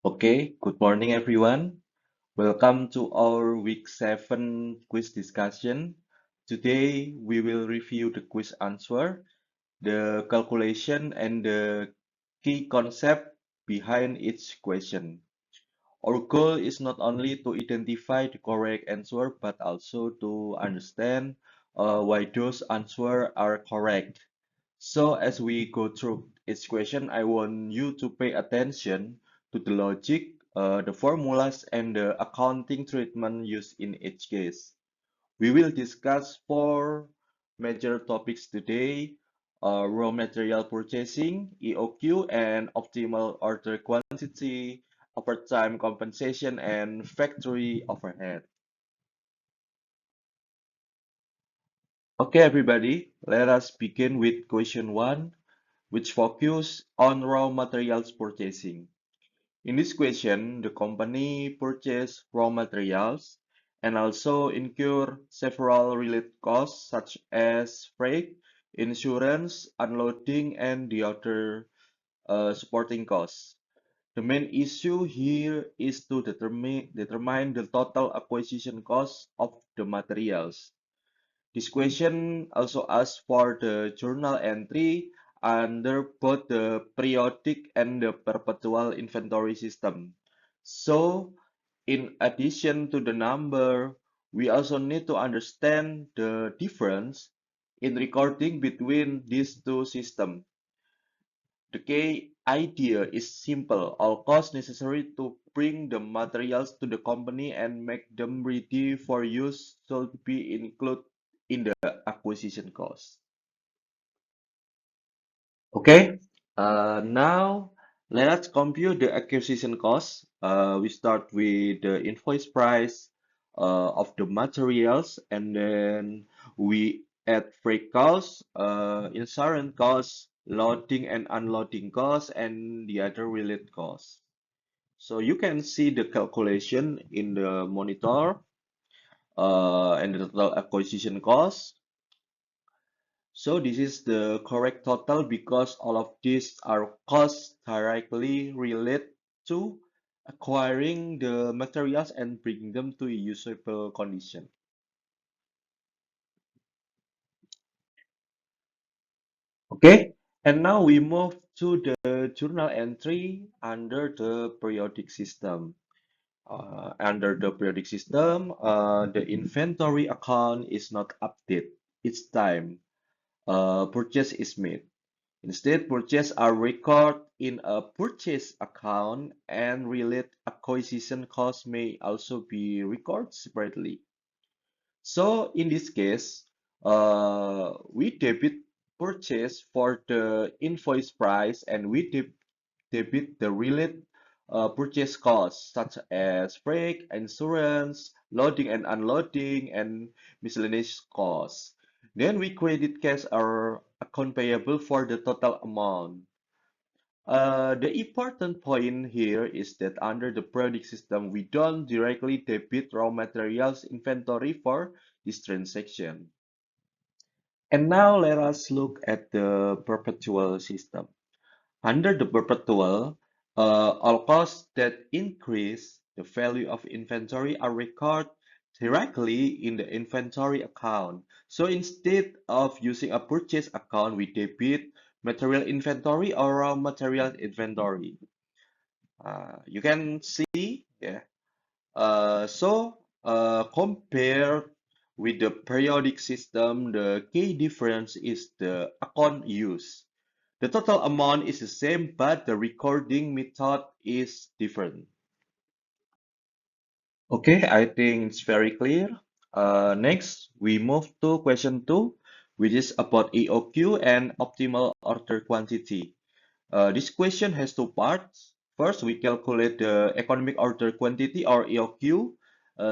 Okay, good morning everyone. Welcome to our week 7 quiz discussion. Today we will review the quiz answer, the calculation and the key concept behind each question. Our goal is not only to identify the correct answer but also to understand why those answers are correct. So as we go through each question, I want you to pay attention to the logic, the formulas, and the accounting treatment used in each case. We will discuss four major topics today: raw material purchasing, EOQ, and optimal order quantity, overtime compensation, and factory overhead. Okay, everybody, let us begin with question 1, which focus on raw materials purchasing. In this question, the company purchase raw materials and also incur several related costs such as freight, insurance, unloading, and the other supporting costs. The main issue here is to determine the total acquisition cost of the materials. This question also asks for the journal entry under both the periodic and the perpetual inventory system. So, in addition to the number, we also need to understand the difference in recording between these two systems. The key idea is simple. All costs necessary to bring the materials to the company and make them ready for use should be included in the acquisition cost. Okay, now let us compute the acquisition cost. We start with the invoice price of the materials, and then we add freight costs, insurance costs, loading and unloading costs, and the other related costs. So you can see the calculation in the monitor and the total acquisition cost. So this is the correct total because all of these are costs directly related to acquiring the materials and bringing them to a usable condition. Okay, and now we move to the journal entry under the periodic system. Under the periodic system, the inventory account is not updated each time purchase is made. Instead, purchases are recorded in a purchase account and related acquisition costs may also be recorded separately. So in this case, we debit purchase for the invoice price and we debit the related purchase costs such as freight, insurance, loading and unloading, and miscellaneous costs. Then we credit cash our account payable for the total amount. The important point here is that under the periodic system, we don't directly debit raw materials inventory for this transaction. And now let us look at the perpetual system. Under the perpetual, all costs that increase the value of inventory are recorded directly in the inventory account. So instead of using a purchase account, we debit material inventory or raw material inventory. You can see, yeah. Compared with the periodic system, the key difference is the account use. The total amount is the same, but the recording method is different. Okay, I think it's very clear. Next, we move to question 2, which is about EOQ and optimal order quantity. This question has two parts. First, we calculate the economic order quantity or EOQ.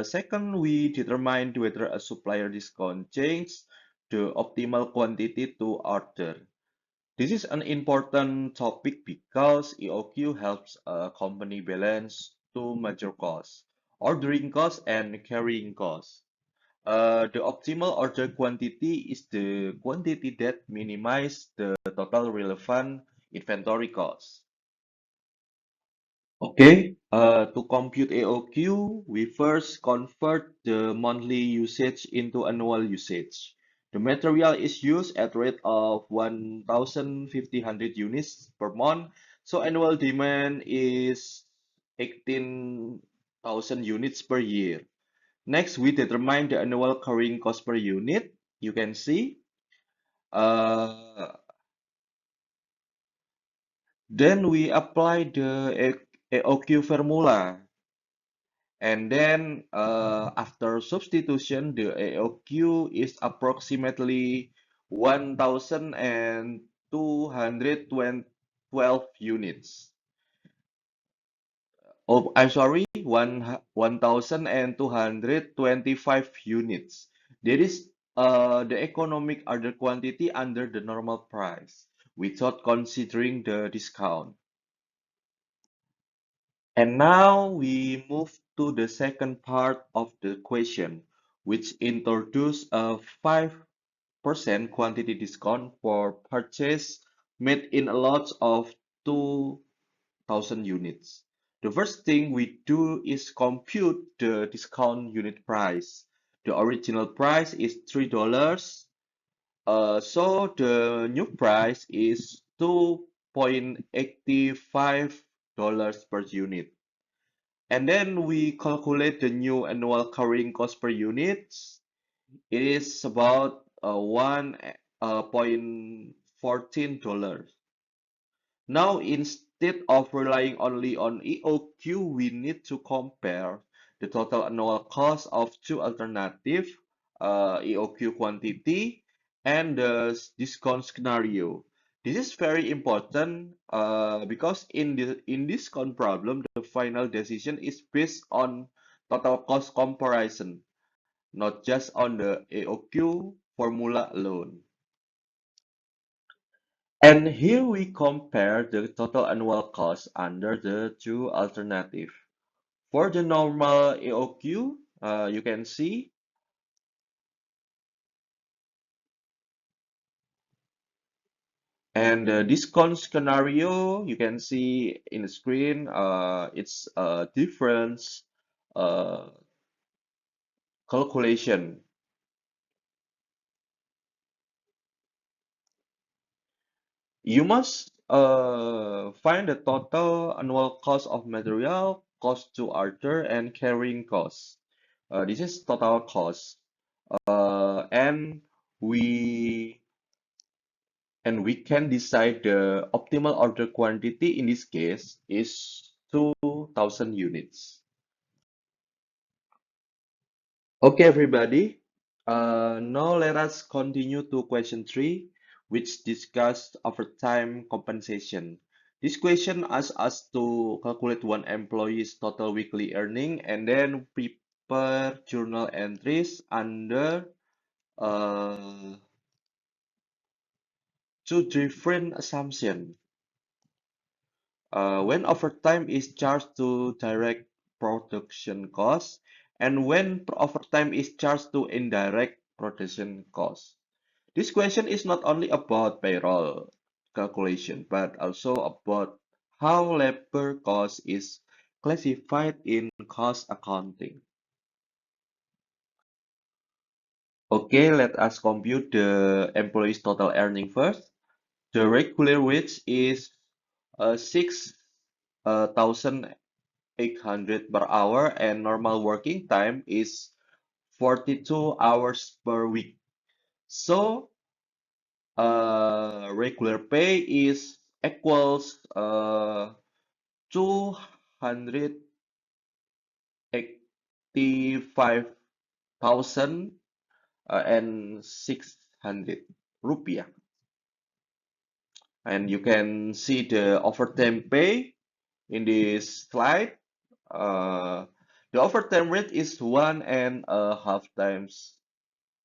Second, we determine whether a supplier discount changes the optimal quantity to order. This is an important topic because EOQ helps a company balance two major costs, ordering costs and carrying costs. The optimal order quantity is the quantity that minimizes the total relevant inventory costs. Okay, to compute AOQ, we first convert the monthly usage into annual usage. The material is used at rate of 1,500 units per month, so annual demand is 18,000 units per year. Next, we determine the annual carrying cost per unit. You can see. Uh, then we apply the AOQ formula. And then after substitution, the AOQ is approximately 1,212 units. Oh, I'm sorry, 1,225 units. That is the economic order quantity under the normal price without considering the discount. And now we move to the second part of the question, which introduce a 5% quantity discount for purchase made in a lot of 2,000 units. The first thing we do is compute the discount unit price. The original price is $3, so the new price is $2.85 per unit. And then we calculate the new annual carrying cost per unit. It is about one point $14. Now, instead of relying only on EOQ, we need to compare the total annual cost of two alternative EOQ quantity and the discount scenario. This is very important because in this discount problem, the final decision is based on total cost comparison, not just on the AOQ formula alone. And here we compare the total annual cost under the two alternatives. For the normal AOQ, you can see, and the discount scenario, you can see in the screen, it's a difference uh, calculation. You must find the total annual cost of material, cost to alter, and carrying cost. This is total cost. And we we can decide the optimal order quantity in this case is 2,000 units. Okay, everybody. Now let us continue to question 3, which discussed overtime compensation. This question asks us to calculate one employee's total weekly earning and then prepare journal entries under uh, two different assumptions. When overtime is charged to direct production costs and when overtime is charged to indirect production costs. This question is not only about payroll calculation, but also about how labor cost is classified in cost accounting. Okay, let us compute the employee's total earning first. The regular wage is 6,800 per hour and normal working time is 42 hours per week. So regular pay is equals 285,000 and 600 rupiah. And you can see the overtime pay in this slide. Uh, the overtime rate is 1.5 times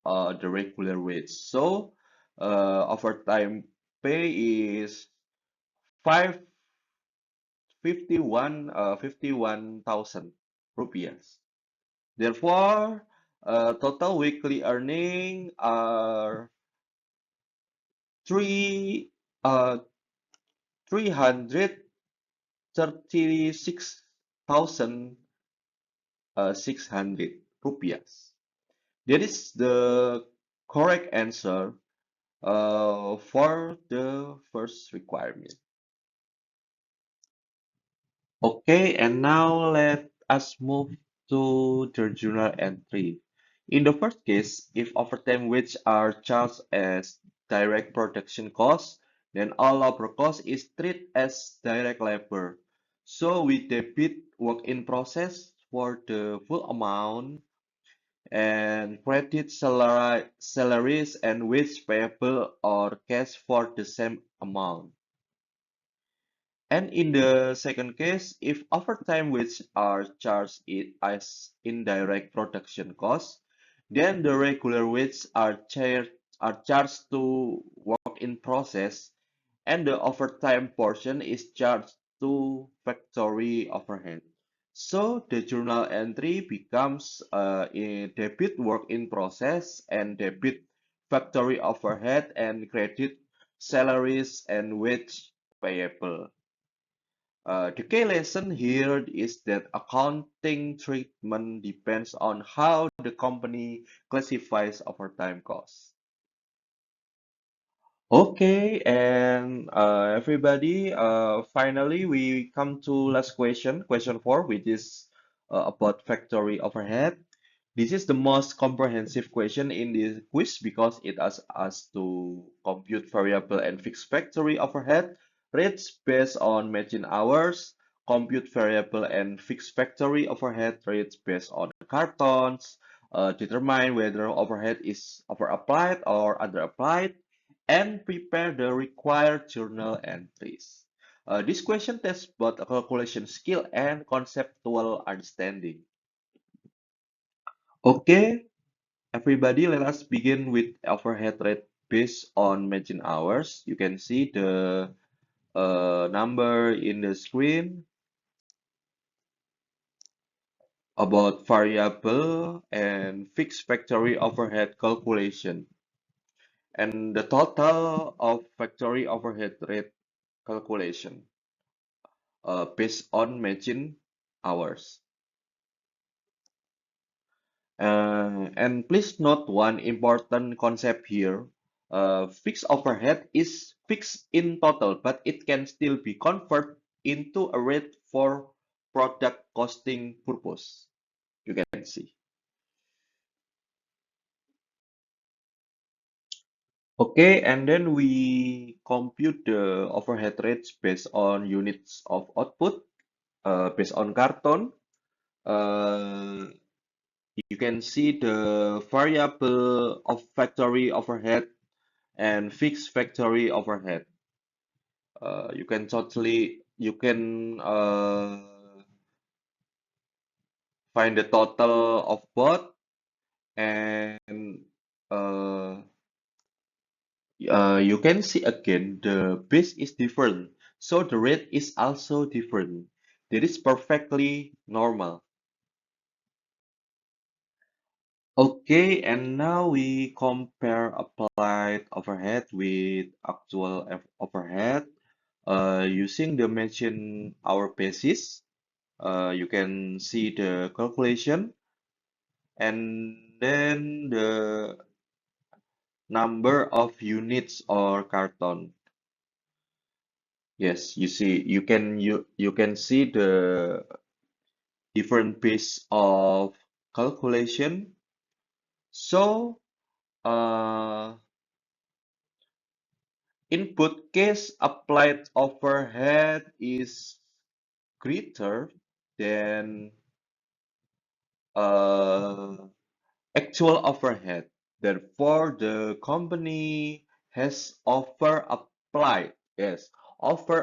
the regular wage. So overtime pay is 51,000 rupiah. Therefore, total weekly earning are three uh, 300 36,600 rupiah. That is the correct answer for the first requirement. Okay, and now let us move to the journal entry. In the first case, if overtime wages are charged as direct production costs, then all labor cost is treated as direct labor. So we debit work in process for the full amount and credit salaries and wage payable or cash for the same amount. And in the second case, if overtime wages are charged as indirect production costs, then the regular wages are charged to work in process, and the overtime portion is charged to factory overhead. So the journal entry becomes a debit work in process and debit factory overhead and credit salaries and wage payable. The key lesson here is that accounting treatment depends on how the company classifies overtime costs. Okay, and everybody, finally we come to last question, question 4, which is about factory overhead. This is the most comprehensive question in this quiz because it asks us to compute variable and fixed factory overhead rates based on machine hours, compute variable and fixed factory overhead rates based on cartons, determine whether overhead is over-applied or under-applied, and prepare the required journal entries. This question tests both calculation skill and conceptual understanding. Okay, everybody, let us begin with overhead rate based on machine hours. You can see the number in the screen about variable and fixed factory overhead calculation. And the total of factory overhead rate calculation based on machine hours. And please note one important concept here. Fixed overhead is fixed in total, but it can still be converted into a rate for product costing purpose. You can see. Okay, and then we compute the overhead rates based on units of output, based on carton. Uh, you can see the variable of factory overhead and fixed factory overhead. You can find the total of both, and uh, you can see again the base is different, so the rate is also different. That is perfectly normal. Okay, and now we compare applied overhead with actual overhead using the mentioned hour basis. You can see the calculation and then the number of units or carton. Yes, you can see the different piece of calculation. So input case applied overhead is greater than uh, actual overhead. Therefore, the company has over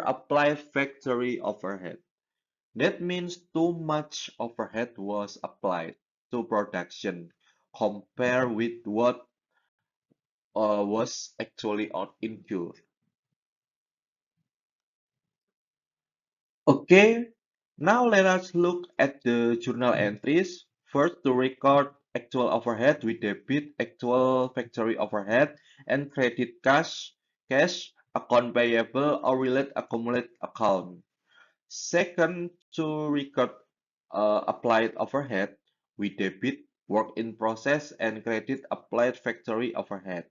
applied factory overhead. That means too much overhead was applied to production compared with what was actually incurred. Okay, now let us look at the journal entries. First, to record actual overhead, we debit actual factory overhead and credit cash, account payable, or relate accumulate account. Second, to record applied overhead, we debit work in process and credit applied factory overhead.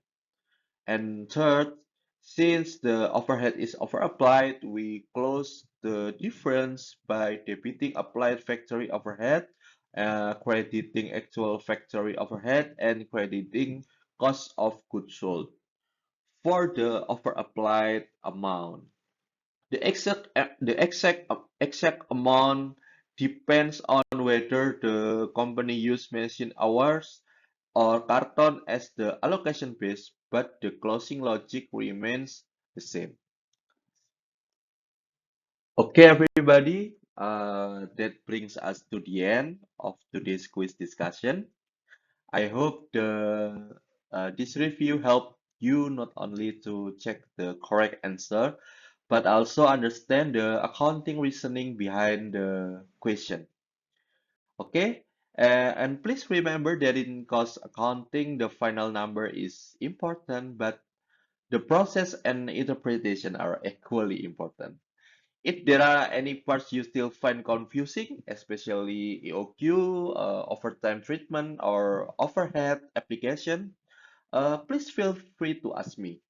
And third, since the overhead is overapplied, we close the difference by debiting applied factory overhead, crediting actual factory overhead, and crediting cost of goods sold for the overapplied amount. The exact amount depends on whether the company use machine hours or carton as the allocation base, but the closing logic remains the same. Okay, everybody, that brings us to the end of today's quiz discussion. I hope this review helped you not only to check the correct answer, but also understand the accounting reasoning behind the question. Okay? And please remember that in cost accounting, the final number is important, but the process and interpretation are equally important. If there are any parts you still find confusing, especially EOQ, overtime treatment, or overhead application, please feel free to ask me.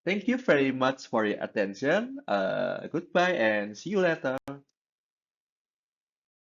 Thank you very much for your attention. Goodbye and see you later.